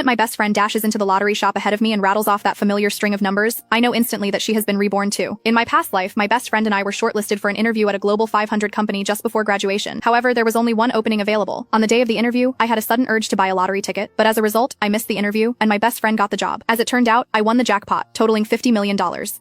My best friend dashes into the lottery shop ahead of me and rattles off that familiar string of numbers, I know instantly that she has been reborn too. In my past life, my best friend and I were shortlisted for an interview at a Global 500 company just before graduation. However, there was only one opening available. On the day of the interview, I had a sudden urge to buy a lottery ticket, but as a result, I missed the interview, and my best friend got the job. As it turned out, I won the jackpot, totaling $50 million.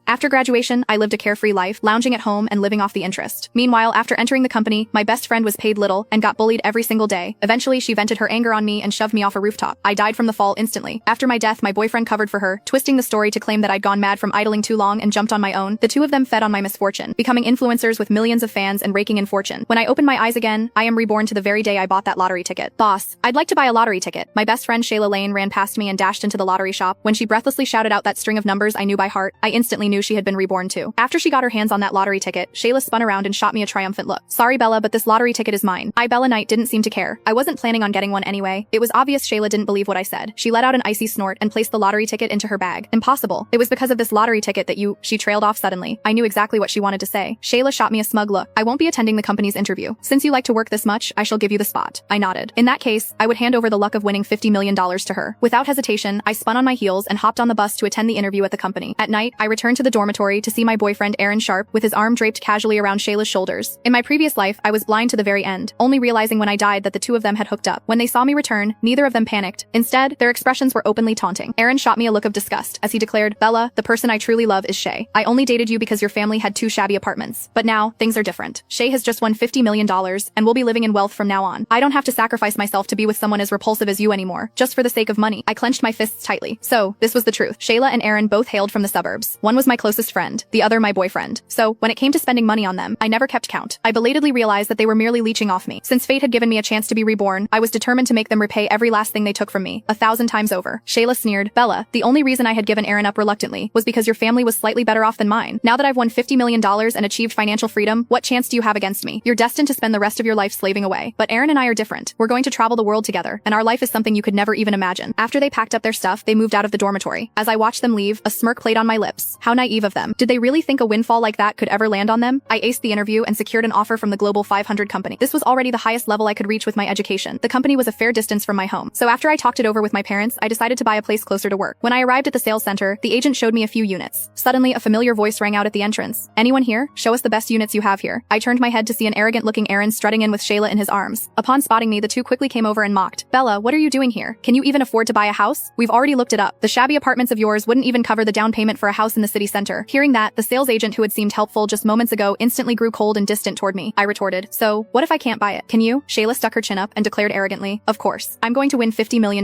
After graduation, I lived a carefree life, lounging at home and living off the interest. Meanwhile, after entering the company, my best friend was paid little and got bullied every single day. Eventually, she vented her anger on me and shoved me off a rooftop. I died from the fall instantly. After my death, my boyfriend covered for her, twisting the story to claim that I'd gone mad from idling too long and jumped on my own. The two of them fed on my misfortune, becoming influencers with millions of fans and raking in fortune. When I open my eyes again, I am reborn to the very day I bought that lottery ticket. Boss, I'd like to buy a lottery ticket. My best friend Shayla Lane ran past me and dashed into the lottery shop. When she breathlessly shouted out that string of numbers I knew by heart, I instantly knew she had been reborn too. After she got her hands on that lottery ticket, Shayla spun around and shot me a triumphant look. Sorry Bella, but this lottery ticket is mine. Bella Knight didn't seem to care. I wasn't planning on getting one anyway. It was obvious Shayla didn't believe what I said. She let out an icy snort and placed the lottery ticket into her bag. Impossible. It was because of this lottery ticket that she trailed off suddenly. I knew exactly what she wanted to say. Shayla shot me a smug look. I won't be attending the company's interview. Since you like to work this much, I shall give you the spot. I nodded. In that case, I would hand over the luck of winning $50 million to her. Without hesitation, I spun on my heels and hopped on the bus to attend the interview at the company. At night, I returned to the dormitory to see my boyfriend Aaron Sharp with his arm draped casually around Shayla's shoulders. In my previous life, I was blind to the very end, only realizing when I died that the two of them had hooked up. When they saw me return, neither of them panicked. Instead, their expressions were openly taunting. Aaron shot me a look of disgust as he declared, Bella, the person I truly love is Shay. I only dated you because your family had 2 shabby apartments. But now, things are different. Shay has just won $50 million and will be living in wealth from now on. I don't have to sacrifice myself to be with someone as repulsive as you anymore, just for the sake of money. I clenched my fists tightly. So, this was the truth. Shayla and Aaron both hailed from the suburbs. One was my closest friend, the other my boyfriend. So, when it came to spending money on them, I never kept count. I belatedly realized that they were merely leeching off me. Since fate had given me a chance to be reborn, I was determined to make them repay every last thing they took from me, 1,000 times over. Shayla sneered, Bella, the only reason I had given Aaron up reluctantly was because your family was slightly better off than mine. Now that I've won $50 million and achieved financial freedom, what chance do you have against me? You're destined to spend the rest of your life slaving away. But Aaron and I are different. We're going to travel the world together, and our life is something you could never even imagine. After they packed up their stuff, they moved out of the dormitory. As I watched them leave, a smirk played on my lips. How naive of them. Did they really think a windfall like that could ever land on them? I aced the interview and secured an offer from the Global 500 company. This was already the highest level I could reach with my education. The company was a fair distance from my home. So after I talked it over with my parents, I decided to buy a place closer to work. When I arrived at the sales center, the agent showed me a few units. Suddenly, a familiar voice rang out at the entrance. Anyone here? Show us the best units you have here. I turned my head to see an arrogant-looking Aaron strutting in with Shayla in his arms. Upon spotting me, the two quickly came over and mocked. Bella, what are you doing here? Can you even afford to buy a house? We've already looked it up. The shabby apartments of yours wouldn't even cover the down payment for a house in the city center. Hearing that, the sales agent who had seemed helpful just moments ago instantly grew cold and distant toward me. I retorted, so, what if I can't buy it? Can you? Shayla stuck her chin up and declared arrogantly, of course. I'm going to win $50 million.